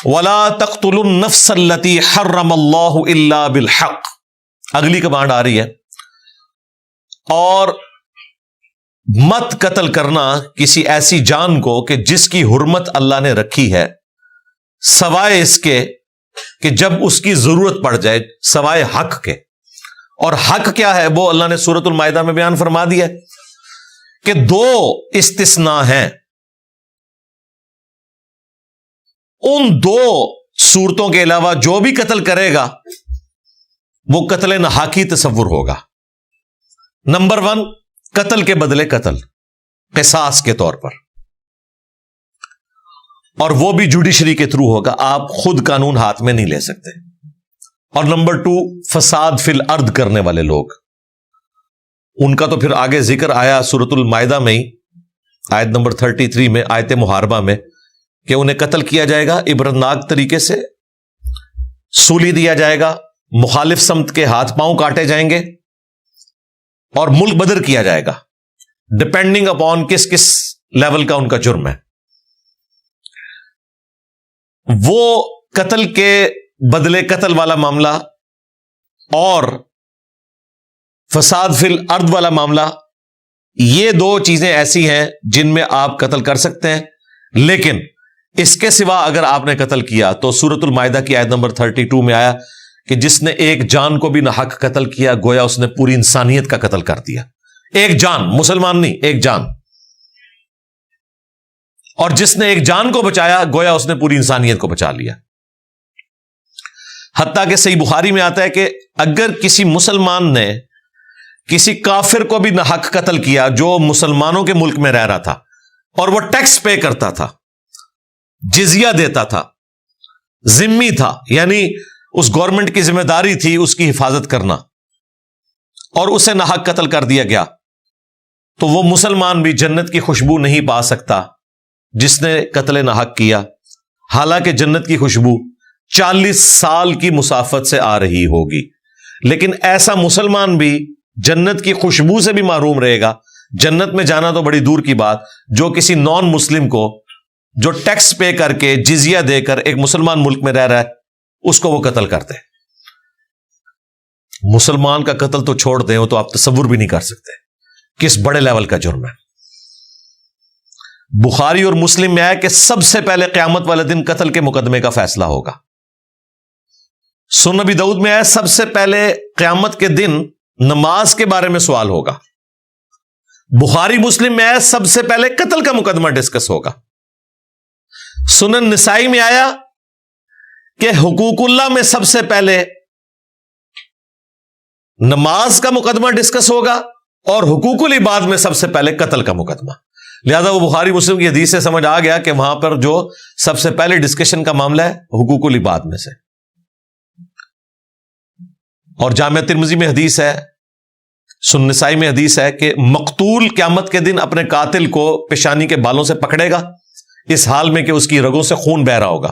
وَلَا تَقْتُلُوا النَّفْسَ الَّتِي حَرَّمَ اللَّهُ إِلَّا بِالْحَقِّ. اگلی کمانڈ آ رہی ہے، اور مت قتل کرنا کسی ایسی جان کو کہ جس کی حرمت اللہ نے رکھی ہے، سوائے اس کے کہ جب اس کی ضرورت پڑ جائے، سوائے حق کے. اور حق کیا ہے وہ اللہ نے سورۃ المائدہ میں بیان فرما دیا کہ دو استثناء ہیں. ان دو صورتوں کے علاوہ جو بھی قتل کرے گا وہ قتل ناحقی تصور ہوگا. نمبر 1، قتل کے بدلے قتل، قصاص کے طور پر، اور وہ بھی جوڈیشری کے تھرو ہوگا، آپ خود قانون ہاتھ میں نہیں لے سکتے. اور نمبر 2، فساد فی الارض کرنے والے لوگ، ان کا تو پھر آگے ذکر آیا سورۃ المائدہ میں ہی، آیت نمبر 33 میں، آیت محاربہ میں، کہ انہیں قتل کیا جائے گا عبرتناک طریقے سے، سولی دیا جائے گا، مخالف سمت کے ہاتھ پاؤں کاٹے جائیں گے، اور ملک بدر کیا جائے گا، ڈپینڈنگ اپون کس کس لیول کا ان کا جرم ہے. وہ قتل کے بدلے قتل والا معاملہ اور فساد فی الارض والا معاملہ، یہ دو چیزیں ایسی ہیں جن میں آپ قتل کر سکتے ہیں. لیکن اس کے سوا اگر آپ نے قتل کیا تو سورۃ المائدہ کی آیت نمبر 32 میں آیا کہ جس نے ایک جان کو بھی ناحق قتل کیا گویا اس نے پوری انسانیت کا قتل کر دیا. ایک جان، مسلمان نہیں، ایک جان. اور جس نے ایک جان کو بچایا گویا اس نے پوری انسانیت کو بچا لیا. حتیٰ کہ صحیح بخاری میں آتا ہے کہ اگر کسی مسلمان نے کسی کافر کو بھی ناحق قتل کیا جو مسلمانوں کے ملک میں رہ رہا تھا اور وہ ٹیکس پے کرتا تھا، جزیہ دیتا تھا، ذمہ تھا، یعنی اس گورنمنٹ کی ذمہ داری تھی اس کی حفاظت کرنا، اور اسے ناحق قتل کر دیا گیا، تو وہ مسلمان بھی جنت کی خوشبو نہیں پا سکتا جس نے قتل ناحق کیا، حالانکہ جنت کی خوشبو 40 سال کی مسافت سے آ رہی ہوگی. لیکن ایسا مسلمان بھی جنت کی خوشبو سے بھی محروم رہے گا. جنت میں جانا تو بڑی دور کی بات، جو کسی نان مسلم کو جو ٹیکس پے کر کے جزیہ دے کر ایک مسلمان ملک میں رہ رہا ہے اس کو وہ قتل کرتے. مسلمان کا قتل تو چھوڑ دیں، وہ تو آپ تصور بھی نہیں کر سکتے کس بڑے لیول کا جرم ہے. بخاری اور مسلم میں آیا کہ سب سے پہلے قیامت والے دن قتل کے مقدمے کا فیصلہ ہوگا. سنن نبی داؤد میں آیا سب سے پہلے قیامت کے دن نماز کے بارے میں سوال ہوگا. بخاری مسلم میں آیا سب سے پہلے قتل کا مقدمہ ڈسکس ہوگا. سنن نسائی میں آیا کہ حقوق اللہ میں سب سے پہلے نماز کا مقدمہ ڈسکس ہوگا اور حقوق العباد میں سب سے پہلے قتل کا مقدمہ. لہذا وہ بخاری مسلم کی حدیث سے سمجھ آ گیا کہ وہاں پر جو سب سے پہلے ڈسکشن کا معاملہ ہے حقوق العباد میں سے. اور جامعہ ترمذی میں حدیث ہے، سنن نسائی میں حدیث ہے کہ مقتول قیامت کے دن اپنے قاتل کو پیشانی کے بالوں سے پکڑے گا اس حال میں کہ اس کی رگوں سے خون بہ رہا ہوگا،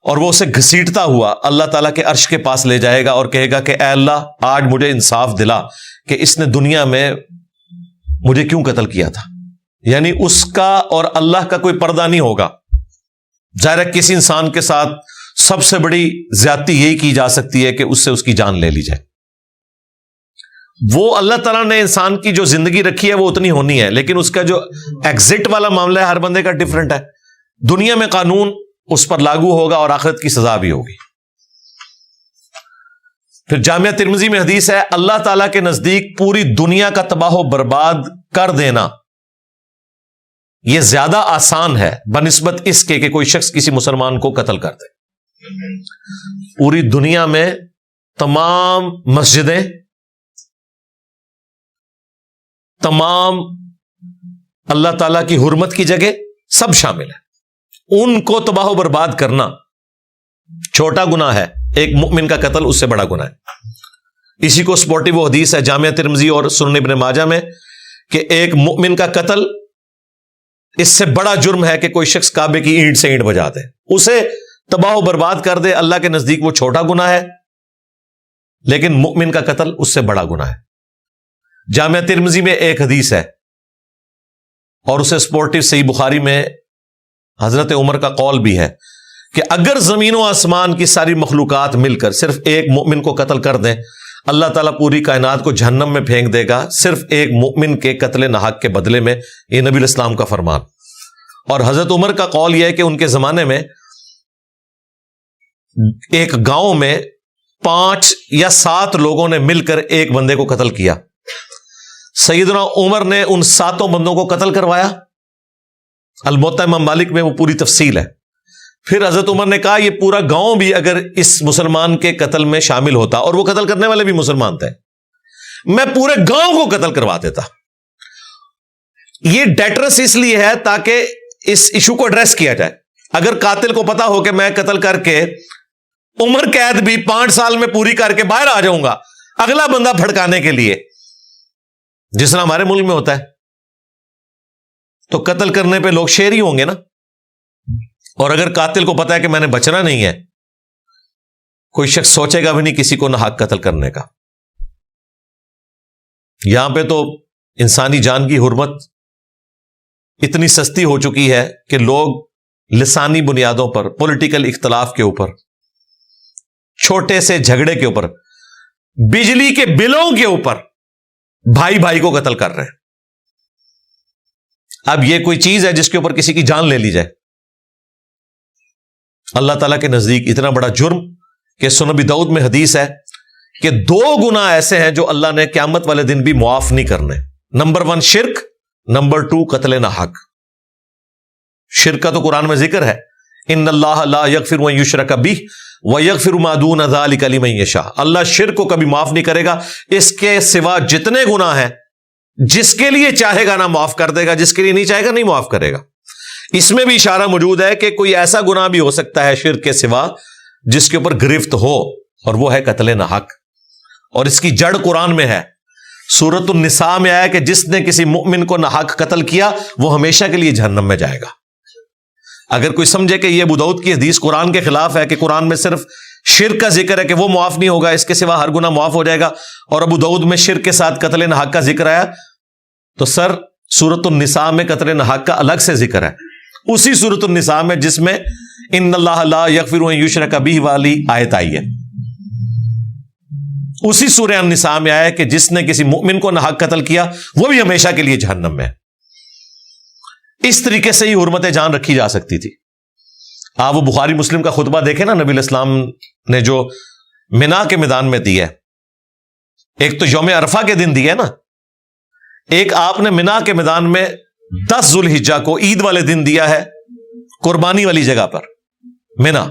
اور وہ اسے گھسیٹتا ہوا اللہ تعالیٰ کے عرش کے پاس لے جائے گا اور کہے گا کہ اے اللہ آج مجھے انصاف دلا کہ اس نے دنیا میں مجھے کیوں قتل کیا تھا. یعنی اس کا اور اللہ کا کوئی پردہ نہیں ہوگا. ظاہر ہے کسی انسان کے ساتھ سب سے بڑی زیادتی یہی کی جا سکتی ہے کہ اس سے اس کی جان لے لی جائے. وہ اللہ تعالیٰ نے انسان کی جو زندگی رکھی ہے وہ اتنی ہونی ہے، لیکن اس کا جو ایگزٹ والا معاملہ ہے ہر بندے کا ڈیفرنٹ ہے. دنیا میں قانون اس پر لاگو ہوگا اور آخرت کی سزا بھی ہوگی. پھر جامعہ ترمذی میں حدیث ہے اللہ تعالیٰ کے نزدیک پوری دنیا کا تباہ و برباد کر دینا یہ زیادہ آسان ہے بنسبت اس کے کہ کوئی شخص کسی مسلمان کو قتل کر دے. پوری دنیا میں تمام مسجدیں، تمام اللہ تعالیٰ کی حرمت کی جگہ سب شامل ہیں. ان کو تباہ و برباد کرنا چھوٹا گناہ ہے، ایک مؤمن کا قتل اس سے بڑا گناہ ہے. اسی کو سپورٹی وہ حدیث ہے جامعہ ترمذی اور سنن ابن ماجہ میں کہ ایک مؤمن کا قتل اس سے بڑا جرم ہے کہ کوئی شخص کعبے کی اینٹ سے اینٹ بجا دے، اسے تباہ و برباد کر دے. اللہ کے نزدیک وہ چھوٹا گناہ ہے، لیکن مؤمن کا قتل اس سے بڑا گناہ ہے. جامعہ ترمذی میں ایک حدیث ہے اور اسے سپورٹیو صحیح بخاری میں حضرت عمر کا قول بھی ہے کہ اگر زمین و آسمان کی ساری مخلوقات مل کر صرف ایک مومن کو قتل کر دیں، اللہ تعالیٰ پوری کائنات کو جہنم میں پھینک دے گا صرف ایک مومن کے قتل ناحق کے بدلے میں. یہ نبی الاسلام کا فرمان. اور حضرت عمر کا قول یہ ہے کہ ان کے زمانے میں ایک گاؤں میں 5 یا 7 لوگوں نے مل کر ایک بندے کو قتل کیا. سیدنا عمر نے ان 7 بندوں کو قتل کروایا. الموطا امام مالک میں وہ پوری تفصیل ہے. پھر حضرت عمر نے کہا یہ پورا گاؤں بھی اگر اس مسلمان کے قتل میں شامل ہوتا، اور وہ قتل کرنے والے بھی مسلمان تھے، میں پورے گاؤں کو قتل کروا دیتا. یہ ڈیٹرس اس لیے ہے تاکہ اس ایشو کو ایڈریس کیا جائے. اگر قاتل کو پتا ہو کہ میں قتل کر کے عمر قید بھی 5 سال میں پوری کر کے باہر آ جاؤں گا اگلا بندہ بھڑکانے کے لیے، جس طرح ہمارے ملک میں ہوتا ہے، تو قتل کرنے پہ لوگ شیر ہی ہوں گے نا. اور اگر قاتل کو پتا ہے کہ میں نے بچنا نہیں ہے، کوئی شخص سوچے گا بھی نہیں کسی کو ناحق قتل کرنے کا. یہاں پہ تو انسانی جان کی حرمت اتنی سستی ہو چکی ہے کہ لوگ لسانی بنیادوں پر، پولیٹیکل اختلاف کے اوپر، چھوٹے سے جھگڑے کے اوپر، بجلی کے بلوں کے اوپر بھائی بھائی کو قتل کر رہے ہیں. اب یہ کوئی چیز ہے جس کے اوپر کسی کی جان لے لی جائے؟ اللہ تعالیٰ کے نزدیک اتنا بڑا جرم کہ سنن ابی داؤد میں حدیث ہے کہ 2 گناہ ایسے ہیں جو اللہ نے قیامت والے دن بھی معاف نہیں کرنے. نمبر 1 شرک، نمبر 2 قتل ناحق. شرک کا تو قرآن میں ذکر ہے، ان اللہ لا یغفر ان یشرک بہ ویغفر ما دون ذلک لمن یشاء. اللہ شرک کو کبھی معاف نہیں کرے گا، اس کے سوا جتنے گناہ ہیں جس کے لیے چاہے گا نہ معاف کر دے گا، جس کے لیے نہیں چاہے گا نہیں معاف کرے گا. اس میں بھی اشارہ موجود ہے کہ کوئی ایسا گناہ بھی ہو سکتا ہے شرک کے سوا جس کے اوپر گرفت ہو، اور وہ ہے قتل ناحق. اور اس کی جڑ قرآن میں ہے. سورۃ النساء میں آیا کہ جس نے کسی مؤمن کو ناحق قتل کیا وہ ہمیشہ کے لیے جہنم میں جائے گا. اگر کوئی سمجھے کہ یہ ابو داؤد کی حدیث قرآن کے خلاف ہے کہ قرآن میں صرف شرک کا ذکر ہے کہ وہ معاف نہیں ہوگا، اس کے سوا ہر گناہ معاف ہو جائے گا، اور ابو داؤد میں شرک کے ساتھ قتل ناحق کا ذکر آیا، تو سر سورۃ النساء میں قتل ناحق کا الگ سے ذکر ہے. اسی سورۃ النساء میں جس میں ان اللہ لا یغفر ان یشرک بہ والی آیت آئی ہے، اسی سورہ النساء میں آیا کہ جس نے کسی مؤمن کو ناحق قتل کیا وہ بھی ہمیشہ کے لیے جہنم میں. اس طریقے سے ہی حرمت جان رکھی جا سکتی تھی. آپ وہ بخاری مسلم کا خطبہ دیکھیں نا، نبی الاسلام نے جو منا کے میدان میں دیا ہے، ایک تو یوم عرفہ کے دن دیا ہے نا، ایک آپ نے منا کے میدان میں 10 ذو الحجہ کو عید والے دن دیا ہے، قربانی والی جگہ پر منا.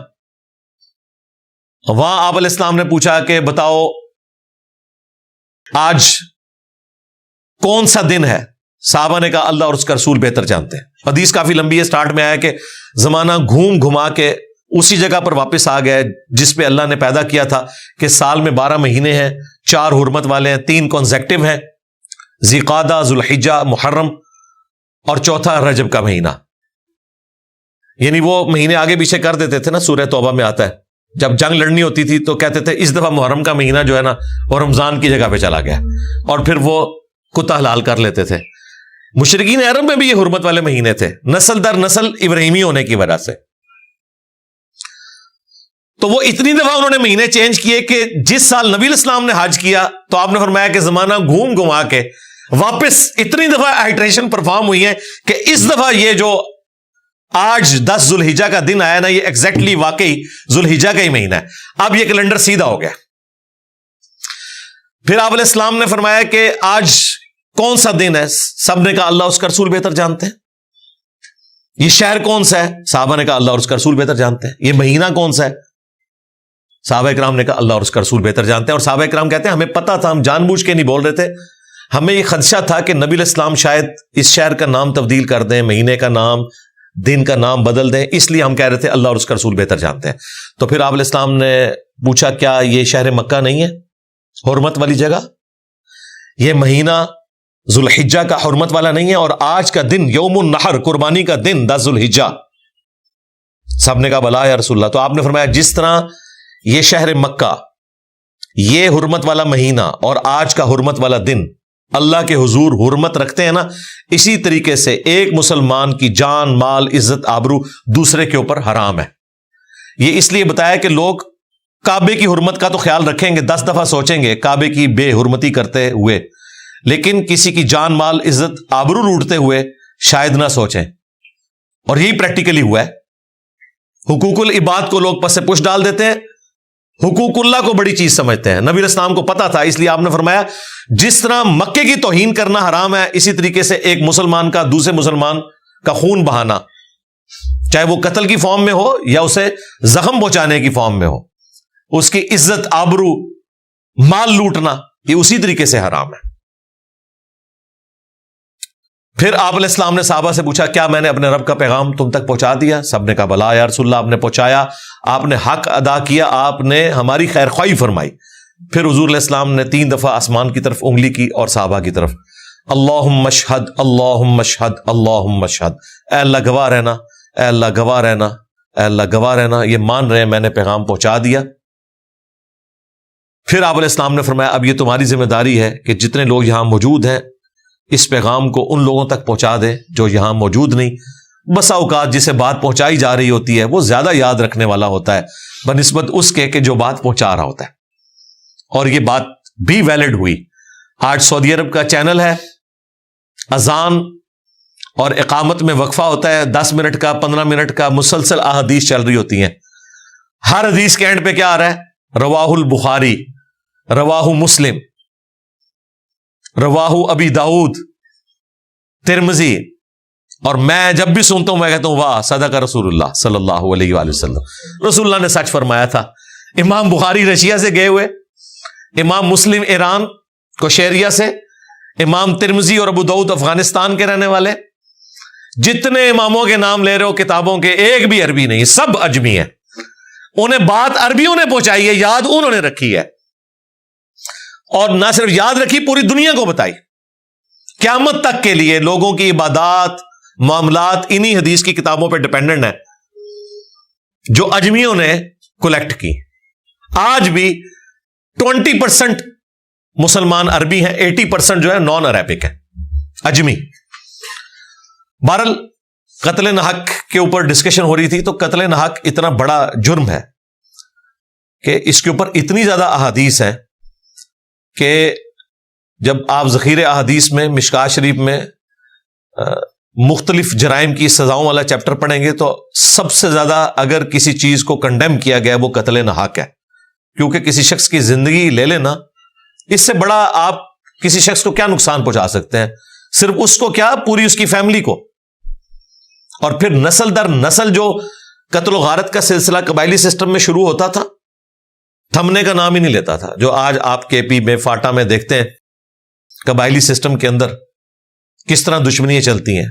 وہاں آپ علیہ السلام نے پوچھا کہ بتاؤ آج کون سا دن ہے؟ صحابہ نے کہا اللہ اور اس کا رسول بہتر جانتے ہیں. حدیث کافی لمبی ہے، سٹارٹ میں آیا کہ زمانہ گھوم گھما کے اسی جگہ پر واپس آ گئے جس پہ اللہ نے پیدا کیا تھا کہ سال میں 12 مہینے ہیں، 4 حرمت والے ہیں، 3 کنزیکٹیو ہیں، ذی قعدہ، ذو الحجہ، محرم، اور 4تھا رجب کا مہینہ. یعنی وہ مہینے آگے پیچھے کر دیتے تھے نا. سورہ توبہ میں آتا ہے جب جنگ لڑنی ہوتی تھی تو کہتے تھے اس دفعہ محرم کا مہینہ جو ہے نا وہ رمضان کی جگہ پہ چلا گیا، اور پھر وہ کتا حلال کر لیتے تھے. مشرکین عرب میں بھی یہ حرمت والے مہینے تھے، نسل در نسل ابراہیمی ہونے کی وجہ سے. تو وہ اتنی دفعہ انہوں نے مہینے چینج کیے کہ جس سال نبی الاسلام نے حج کیا تو آپ نے فرمایا کہ زمانہ گھوم گھما کے واپس اتنی دفعہ ہائیڈریشن پرفارم ہوئی ہے کہ اس دفعہ یہ جو آج 10 ذو الحجہ کا دن آیا نا، یہ ایگزیکٹلی واقعی ذو الحجہ کا ہی مہینہ ہے. اب یہ کیلنڈر سیدھا ہو گیا. پھر آپ علیہ السلام نے فرمایا کہ آج کون سا دن ہے؟ سب نے کہا اللہ اس کا رسول بہتر جانتے ہیں. یہ شہر کون سا ہے؟ صحابہ نے کہا اللہ اور اس کا رسول بہتر جانتے ہیں. یہ مہینہ کون سا ہے؟ صحابہ کرام نے کہا اللہ اور اس کا رسول بہتر جانتے ہیں. اور صحابہ کرام کہتے ہیں ہمیں پتا تھا، ہم جان بوجھ کے نہیں بول رہے تھے، ہمیں یہ خدشہ تھا کہ نبی علیہ السلام شاید اس شہر کا نام تبدیل کر دیں، مہینے کا نام، دن کا نام بدل دیں، اس لیے ہم کہہ رہے تھے اللہ اور اس کا رسول بہتر جانتے ہیں. تو پھر آپ علیہ السلام نے پوچھا کیا یہ شہر مکہ نہیں ہے حرمت والی جگہ؟ یہ مہینہ ذو الحجہ کا حرمت والا نہیں ہے؟ اور آج کا دن یوم النحر، قربانی کا دن 10 ذو الحجہ. سب نے کہا بلا یا رسول اللہ. تو آپ نے فرمایا جس طرح یہ شہر مکہ، یہ حرمت والا مہینہ اور آج کا حرمت والا دن اللہ کے حضور حرمت رکھتے ہیں نا، اسی طریقے سے ایک مسلمان کی جان، مال، عزت، آبرو دوسرے کے اوپر حرام ہے. یہ اس لیے بتایا کہ لوگ کعبے کی حرمت کا تو خیال رکھیں گے، 10 دفعہ سوچیں گے کعبے کی بے حرمتی کرتے ہوئے، لیکن کسی کی جان مال عزت آبرو لوٹتے ہوئے شاید نہ سوچیں. اور یہی پریکٹیکلی ہوا ہے. حقوق العباد کو لوگ پس سے پش ڈال دیتے ہیں، حقوق اللہ کو بڑی چیز سمجھتے ہیں. نبی علیہ السلام کو پتا تھا، اس لیے آپ نے فرمایا جس طرح مکے کی توہین کرنا حرام ہے، اسی طریقے سے ایک مسلمان کا دوسرے مسلمان کا خون بہانا، چاہے وہ قتل کی فارم میں ہو یا اسے زخم پہنچانے کی فارم میں ہو، اس کی عزت آبرو مال لوٹنا، یہ اسی طریقے سے حرام ہے. پھر آپ علیہ السلام نے صحابہ سے پوچھا کیا میں نے اپنے رب کا پیغام تم تک پہنچا دیا؟ سب نے کہا بلا یا رسول اللہ، آپ نے پہنچایا، آپ نے حق ادا کیا، آپ نے ہماری خیر خواہی فرمائی. پھر حضور علیہ السلام نے 3 دفعہ آسمان کی طرف انگلی کی اور صحابہ کی طرف، اللہم اشہد اللہم اشہد اللہم اشہد، اے اللہ گواہ رہنا، اے اللہ گواہ رہنا، اے اللہ گواہ رہنا، یہ مان رہے ہیں میں نے پیغام پہنچا دیا. پھر آپ علیہ السلام نے فرمایا اب یہ تمہاری ذمہ داری ہے کہ جتنے لوگ یہاں موجود ہیں اس پیغام کو ان لوگوں تک پہنچا دیں جو یہاں موجود نہیں. بسا اوقات جسے بات پہنچائی جا رہی ہوتی ہے وہ زیادہ یاد رکھنے والا ہوتا ہے بنسبت اس کے کہ جو بات پہنچا رہا ہوتا ہے. اور یہ بات بھی ویلڈ ہوئی. آج سعودی عرب کا چینل ہے، اذان اور اقامت میں وقفہ ہوتا ہے 10 منٹ کا 15 منٹ کا، مسلسل احادیث چل رہی ہوتی ہیں. ہر حدیث کے اینڈ پہ کیا آ رہا ہے؟ رواہ البخاری، رواہ مسلم، رواہ ابی داؤد، ترمذی. اور میں جب بھی سنتا ہوں میں کہتا ہوں واہ صدق رسول اللہ صلی اللہ علیہ وآلہ وسلم، رسول اللہ نے سچ فرمایا تھا. امام بخاری رشیا سے گئے ہوئے، امام مسلم ایران کوشیریا سے، امام ترمذی اور ابو داؤد افغانستان کے رہنے والے. جتنے اماموں کے نام لے رہے ہو کتابوں کے، ایک بھی عربی نہیں، سب عجمی ہے. انہیں بات عربیوں نے پہنچائی ہے، یاد انہوں نے رکھی ہے، اور نہ صرف یاد رکھی پوری دنیا کو بتائی. قیامت تک کے لیے لوگوں کی عبادات معاملات انہی حدیث کی کتابوں پہ ڈیپینڈنٹ ہیں جو اجمیوں نے کلیکٹ کی. آج بھی 20% مسلمان عربی ہیں، 80% جو ہے نان عربک ہے، اجمی. بہرحال قتل ناحق کے اوپر ڈسکشن ہو رہی تھی، تو قتل ناحق اتنا بڑا جرم ہے کہ اس کے اوپر اتنی زیادہ احادیث ہیں کہ جب آپ ذخیرہ احادیث میں مشکات شریف میں مختلف جرائم کی سزاؤں والا چیپٹر پڑھیں گے تو سب سے زیادہ اگر کسی چیز کو کنڈیم کیا گیا وہ قتل ناحق ہے. کیونکہ کسی شخص کی زندگی لے لینا، اس سے بڑا آپ کسی شخص کو کیا نقصان پہنچا سکتے ہیں؟ صرف اس کو کیا، پوری اس کی فیملی کو. اور پھر نسل در نسل جو قتل و غارت کا سلسلہ قبائلی سسٹم میں شروع ہوتا تھا، تھمنے کا نام ہی نہیں لیتا تھا. جو آج آپ کے پی میں فاٹا میں دیکھتے ہیں قبائلی سسٹم کے اندر کس طرح دشمنیاں چلتی ہیں.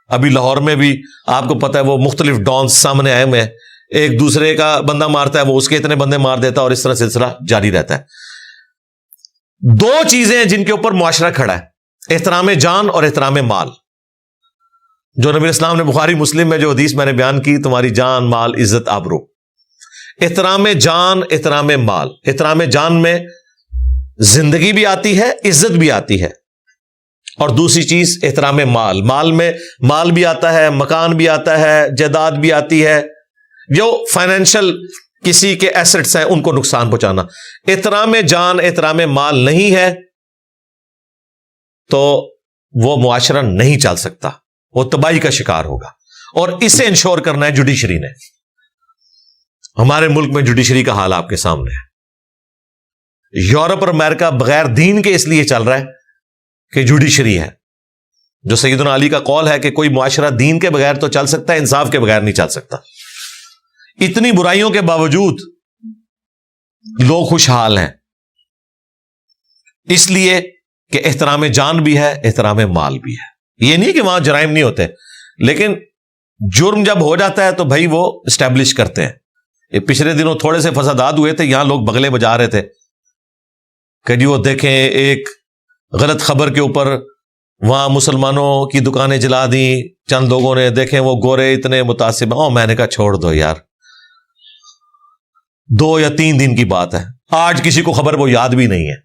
ابھی لاہور میں بھی آپ کو پتا ہے وہ مختلف ڈانس سامنے آئے ہوئے ہیں، ایک دوسرے کا بندہ مارتا ہے وہ اس کے اتنے بندے مار دیتا ہے، اور اس طرح سلسلہ جاری رہتا ہے. 2 چیزیں ہیں جن کے اوپر معاشرہ کھڑا ہے، احترام جان اور احترام مال. جو نبی اسلام نے بخاری مسلم میں جو حدیث میں نے بیان کی، تمہاری جان مال عزت آبرو. احترام جان احترام مال. احترام جان میں زندگی بھی آتی ہے، عزت بھی آتی ہے. اور دوسری چیز احترام مال. مال میں مال بھی آتا ہے، مکان بھی آتا ہے، جائیداد بھی آتی ہے، جو فائنینشل کسی کے ایسٹس ہیں ان کو نقصان پہنچانا. احترام جان احترام مال نہیں ہے تو وہ معاشرہ نہیں چل سکتا، وہ تباہی کا شکار ہوگا. اور اسے انشور کرنا ہے جوڈیشری نے. ہمارے ملک میں جوڈیشری کا حال آپ کے سامنے ہے. یورپ اور امریکہ بغیر دین کے اس لیے چل رہا ہے کہ جوڈیشری ہے. جو سیدنا علی کا قول ہے کہ کوئی معاشرہ دین کے بغیر تو چل سکتا ہے، انصاف کے بغیر نہیں چل سکتا. اتنی برائیوں کے باوجود لوگ خوشحال ہیں، اس لیے کہ احترام جان بھی ہے، احترام مال بھی ہے. یہ نہیں کہ وہاں جرائم نہیں ہوتے، لیکن جرم جب ہو جاتا ہے تو بھائی وہ اسٹیبلش کرتے ہیں. یہ پچھلے دنوں تھوڑے سے فسادات ہوئے تھے، یہاں لوگ بغلے بجا رہے تھے کہ جی وہ دیکھیں ایک غلط خبر کے اوپر وہاں مسلمانوں کی دکانیں جلا دیں چند لوگوں نے، دیکھیں وہ گورے اتنے متاثر. میں نے کہا چھوڑ دو یار، 2 یا 3 دن کی بات ہے. آج کسی کو خبر وہ یاد بھی نہیں ہے.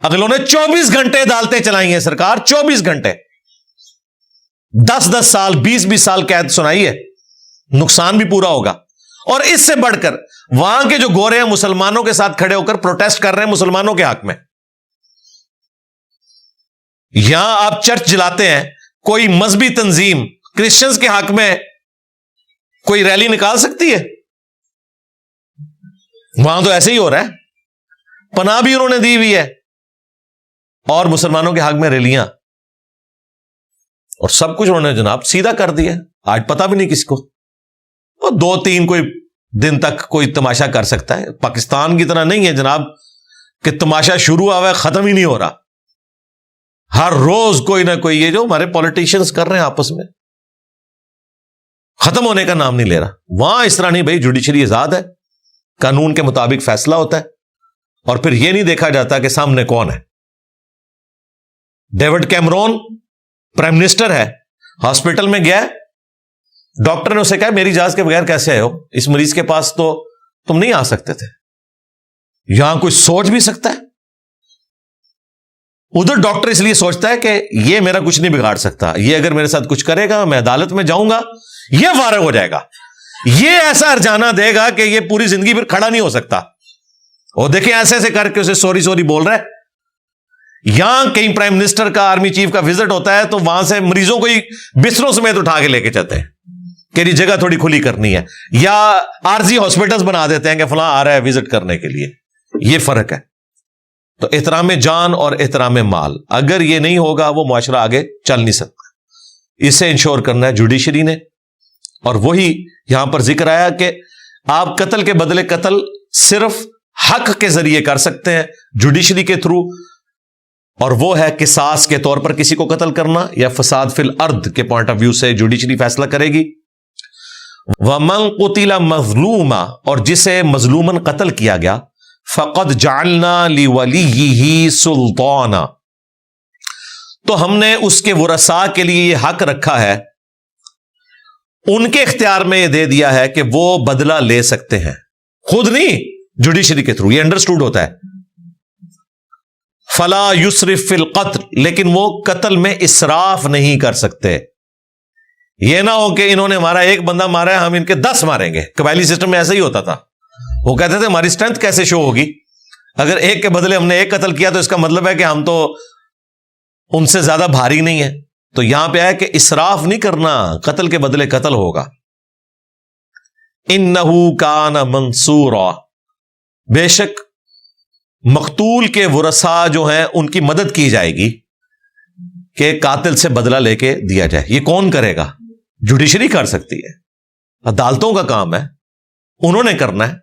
اگلوں نے 24 گھنٹے عدالتیں چلائی ہیں سرکار، 24 گھنٹے، 10 سال 20 سال قید سنائی ہے. نقصان بھی پورا ہوگا. اور اس سے بڑھ کر وہاں کے جو گورے ہیں مسلمانوں کے ساتھ کھڑے ہو کر پروٹیسٹ کر رہے ہیں مسلمانوں کے حق میں. یہاں آپ چرچ جلاتے ہیں, کوئی مذہبی تنظیم کرسچنز کے حق میں کوئی ریلی نکال سکتی ہے؟ وہاں تو ایسے ہی ہو رہا ہے, پناہ بھی انہوں نے دی ہوئی ہے اور مسلمانوں کے حق میں ریلیاں اور سب کچھ انہوں نے جناب سیدھا کر دیا. آج پتہ بھی نہیں کسی کو, اور 2-3 کوئی دن تک کوئی تماشا کر سکتا ہے. پاکستان کی طرح نہیں ہے جناب کہ تماشا شروع ہوا ہے ختم ہی نہیں ہو رہا. ہر روز کوئی نہ کوئی, یہ جو ہمارے پولیٹیشینز کر رہے ہیں آپس میں, ختم ہونے کا نام نہیں لے رہا. وہاں اس طرح نہیں بھائی, جوڈیشری آزاد ہے, قانون کے مطابق فیصلہ ہوتا ہے, اور پھر یہ نہیں دیکھا جاتا کہ سامنے کون ہے. ڈیوڈ کیمرون پرائم منسٹر ہے, ہاسپٹل میں گیا, ڈاکٹر نے اسے کہا میری اجازت کے بغیر کیسے آئے ہو, اس مریض کے پاس تو تم نہیں آ سکتے تھے. یہاں کوئی سوچ بھی سکتا ہے؟ ادھر ڈاکٹر اس لیے سوچتا ہے کہ یہ میرا کچھ نہیں بگاڑ سکتا, یہ اگر میرے ساتھ کچھ کرے گا میں عدالت میں جاؤں گا, یہ فارغ ہو جائے گا, یہ ایسا ارجانہ دے گا کہ یہ پوری زندگی پھر کھڑا نہیں ہو سکتا. اور دیکھیں ایسے ایسے کر کے اسے سوری بول رہا ہے. یہاں کہیں پرائم منسٹر کا, آرمی چیف کا وزٹ ہوتا ہے تو وہاں سے مریضوں کو ہی بستروں سمیت اٹھا کے لے کے چلتے ہیں کہ یہ جگہ تھوڑی کھلی کرنی ہے, یا عارضی ہاسپٹلز بنا دیتے ہیں کہ فلاں آ رہا ہے وزٹ کرنے کے لیے. یہ فرق ہے. تو احترام جان اور احترام مال, اگر یہ نہیں ہوگا وہ معاشرہ آگے چل نہیں سکتا. اسے انشور کرنا ہے جوڈیشری نے, اور وہی یہاں پر ذکر آیا کہ آپ قتل کے بدلے قتل صرف حق کے ذریعے کر سکتے ہیں, جوڈیشری کے تھرو, اور وہ ہے قصاص کے طور پر کسی کو قتل کرنا, یا فساد فی الارض کے پوائنٹ آف ویو سے جوڈیشری فیصلہ کرے گی. وَمَن قُتِلَ مَظْلُومًا, اور جسے مظلوماً قتل کیا گیا, فَقَدْ جَعَلْنَا لِوَلِيِّهِ سُلْطَانًا, تو ہم نے اس کے ورثاء کے لیے یہ حق رکھا ہے, ان کے اختیار میں یہ دے دیا ہے کہ وہ بدلہ لے سکتے ہیں, خود نہیں, جوڈیشری کے تھرو. یہ انڈرسٹوڈ ہوتا ہے. فلا یسرف فی القتل, لیکن وہ قتل میں اسراف نہیں کر سکتے. یہ نہ ہو کہ انہوں نے ہمارا ایک بندہ مارا ہے ہم ان کے 10 ماریں گے. قبائلی سسٹم میں ایسا ہی ہوتا تھا. وہ کہتے تھے ہماری اسٹرینتھ کیسے شو ہوگی, اگر ایک کے بدلے ہم نے ایک قتل کیا تو اس کا مطلب ہے کہ ہم تو ان سے زیادہ بھاری نہیں ہے. تو یہاں پہ آیا کہ اسراف نہیں کرنا, قتل کے بدلے قتل ہوگا. انہ کان منصورا, بے شک مقتول کے ورثاء جو ہیں ان کی مدد کی جائے گی کہ قاتل سے بدلہ لے کے دیا جائے. یہ کون کرے گا؟ جوڈیشری کر سکتی ہے, عدالتوں کا کام ہے, انہوں نے کرنا ہے.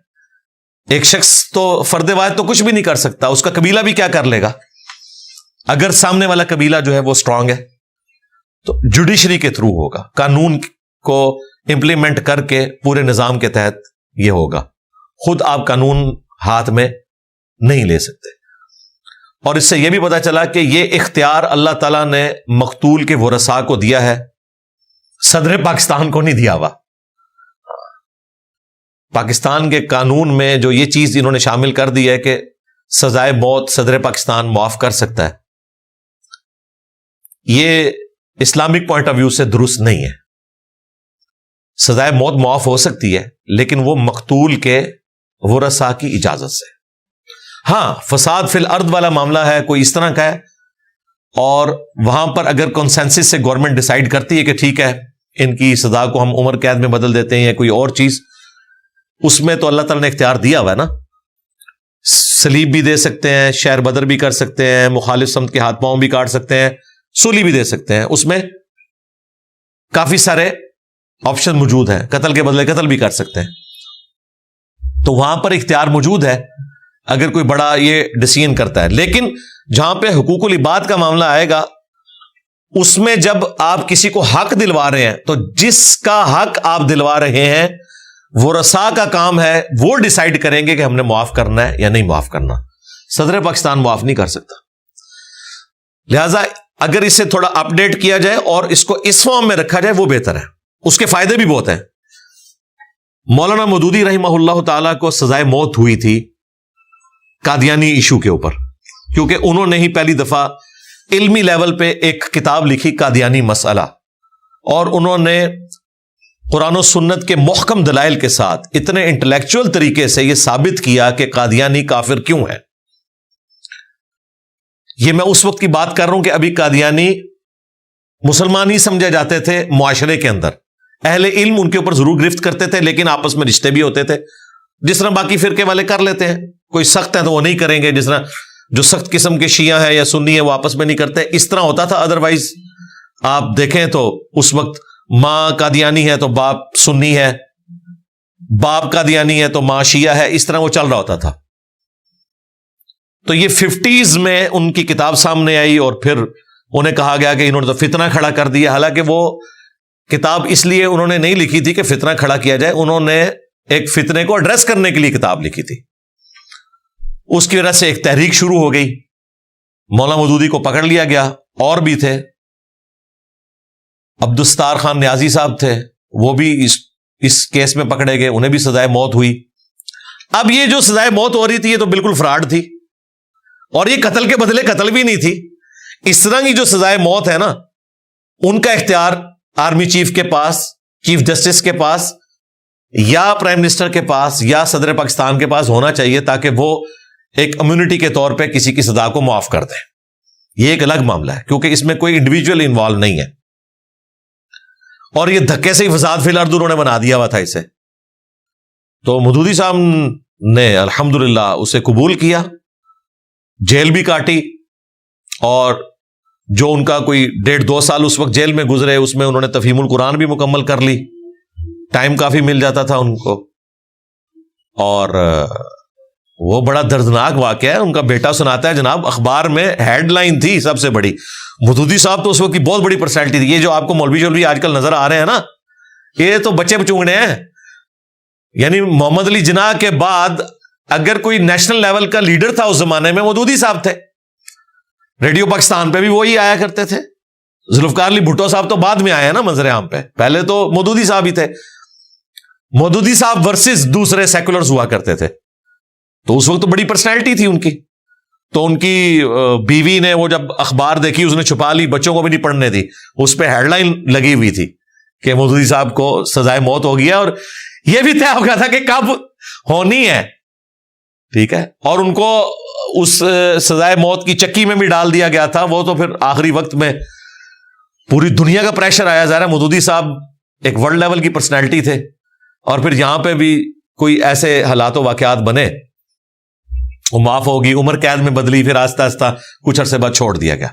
ایک شخص تو فرد واحد تو کچھ بھی نہیں کر سکتا, اس کا قبیلہ بھی کیا کر لے گا اگر سامنے والا قبیلہ جو ہے وہ اسٹرانگ ہے. تو جوڈیشری کے تھرو ہوگا, قانون کو امپلیمنٹ کر کے پورے نظام کے تحت یہ ہوگا. خود آپ قانون ہاتھ میں نہیں لے سکتے. اور اس سے یہ بھی پتا چلا کہ یہ اختیار اللہ تعالیٰ نے مقتول کے ورثاء کو دیا ہے, صدر پاکستان کو نہیں دیا ہوا. پاکستان کے قانون میں جو یہ چیز انہوں نے شامل کر دی ہے کہ سزائے موت صدر پاکستان معاف کر سکتا ہے, یہ اسلامک پوائنٹ آف ویو سے درست نہیں ہے. سزائے موت معاف ہو سکتی ہے لیکن وہ مقتول کے ورثاء کی اجازت سے. ہاں, فساد فی الارض والا معاملہ ہے, کوئی اس طرح کا ہے, اور وہاں پر اگر کنسنسس سے گورنمنٹ ڈیسائیڈ کرتی ہے کہ ٹھیک ہے ان کی سزا کو ہم عمر قید میں بدل دیتے ہیں یا کوئی اور چیز, اس میں تو اللہ تعالیٰ نے اختیار دیا ہوا ہے نا. سلیب بھی دے سکتے ہیں, شہر بدر بھی کر سکتے ہیں, مخالف سمت کے ہاتھ پاؤں بھی کاٹ سکتے ہیں, سولی بھی دے سکتے ہیں. اس میں کافی سارے آپشن موجود ہیں, قتل کے بدلے قتل بھی کر سکتے ہیں. تو وہاں پر اختیار موجود ہے اگر کوئی بڑا یہ ڈیسیژن کرتا ہے. لیکن جہاں پہ حقوق العباد کا معاملہ آئے گا, اس میں جب آپ کسی کو حق دلوا رہے ہیں تو جس کا حق آپ دلوا رہے ہیں ورثاء کا کام ہے وہ ڈیسائیڈ کریں گے کہ ہم نے معاف کرنا ہے یا نہیں معاف کرنا. صدر پاکستان معاف نہیں کر سکتا. لہذا اگر اسے تھوڑا اپ ڈیٹ کیا جائے اور اس کو اس فارم میں رکھا جائے وہ بہتر ہے. اس کے فائدے بھی بہت ہیں. مولانا مودودی رحمہ اللہ تعالیٰ کو سزائے موت ہوئی تھی قادیانی ایشو کے اوپر, کیونکہ انہوں نے ہی پہلی دفعہ علمی لیول پہ ایک کتاب لکھی قادیانی مسئلہ, اور انہوں نے قرآن و سنت کے محکم دلائل کے ساتھ اتنے انٹلیکچوئل طریقے سے یہ ثابت کیا کہ قادیانی کافر کیوں ہے. یہ میں اس وقت کی بات کر رہا ہوں کہ ابھی قادیانی مسلمان ہی سمجھے جاتے تھے معاشرے کے اندر. اہل علم ان کے اوپر ضرور گرفت کرتے تھے لیکن آپس میں رشتے بھی ہوتے تھے, جس طرح باقی فرقے والے کر لیتے ہیں. کوئی سخت ہے تو وہ نہیں کریں گے, جس طرح جو سخت قسم کے شیعہ ہیں یا سنی ہیں وہ آپس میں نہیں کرتے, اس طرح ہوتا تھا. ادروائز آپ دیکھیں تو اس وقت ماں قادیانی ہے تو باپ سنی ہے, باپ قادیانی ہے تو ماں شیعہ ہے, اس طرح وہ چل رہا ہوتا تھا. تو یہ 50s میں ان کی کتاب سامنے آئی اور پھر انہیں کہا گیا کہ انہوں نے تو فتنہ کھڑا کر دیا. حالانکہ وہ کتاب اس لیے انہوں نے نہیں لکھی تھی کہ فتنہ کھڑا کیا جائے, انہوں نے ایک فتنے کو ایڈریس کرنے کے لیے کتاب لکھی تھی. اس کی وجہ سے ایک تحریک شروع ہو گئی, مولانا مودودی کو پکڑ لیا گیا, اور بھی تھے, عبدالستار خان نیازی صاحب تھے, وہ بھی اس کیس میں پکڑے گئے, انہیں بھی سزائے موت ہوئی. اب یہ جو سزائے موت ہو رہی تھی یہ تو بالکل فراڈ تھی, اور یہ قتل کے بدلے قتل بھی نہیں تھی. اس طرح کی جو سزائے موت ہے نا, ان کا اختیار آرمی چیف کے پاس, چیف جسٹس کے پاس, یا پرائم منسٹر کے پاس, یا صدر پاکستان کے پاس ہونا چاہیے, تاکہ وہ ایک امیونٹی کے طور پہ کسی کی سزا کو معاف کر دیں. یہ ایک الگ معاملہ ہے کیونکہ اس میں کوئی انڈیویجول انوالو نہیں ہے, اور یہ دھکے سے ہی فساد فی الارض انہوں نے بنا دیا ہوا تھا اسے. تو مودودی صاحب نے الحمدللہ اسے قبول کیا, جیل بھی کاٹی, اور جو ان کا کوئی 1.5-2 سال اس وقت جیل میں گزرے اس میں انہوں نے تفہیم القرآن بھی مکمل کر لی. ٹائم کافی مل جاتا تھا ان کو, اور وہ بڑا دردناک واقعہ ہے. ان کا بیٹا سناتا ہے جناب, اخبار میں ہیڈ لائن تھی سب سے بڑی, مودودی صاحب تو اس وقت کی بہت بڑی پرسنالٹی تھی. یہ جو آپ کو مولوی آج کل نظر آ رہے ہیں نا, یہ تو بچے بچونگڑے ہیں. یعنی محمد علی جناح کے بعد اگر کوئی نیشنل لیول کا لیڈر تھا اس زمانے میں, مودودی صاحب تھے. ریڈیو پاکستان پہ بھی وہی آیا کرتے تھے. ذوالفقار علی بھٹو صاحب تو بعد میں آئے ہیں نا منظر عام پہ, پہلے تو مودودی صاحب ہی تھے. مودودی صاحب ورسز دوسرے سیکولرز ہوا کرتے تھے, تو اس وقت تو بڑی پرسنالٹی تھی ان کی. تو ان کی بیوی نے وہ جب اخبار دیکھی اس نے چھپا لی, بچوں کو بھی نہیں پڑھنے دی. اس پہ ہیڈ لائن لگی ہوئی تھی کہ مودودی صاحب کو سزائے موت ہو گیا, اور یہ بھی طے ہو گیا تھا کہ کب ہونی ہے. ٹھیک ہے, اور ان کو اس سزائے موت کی چکی میں بھی ڈال دیا گیا تھا. وہ تو پھر آخری وقت میں پوری دنیا کا پریشر آیا. ظاہر ہے مودودی صاحب ایک ورلڈ لیول کی پرسنالٹی تھے, اور پھر یہاں پہ بھی کوئی ایسے حالات و واقعات بنے, وہ معاف ہوگی, عمر قید میں بدلی, پھر آہستہ آہستہ کچھ عرصے بعد چھوڑ دیا گیا.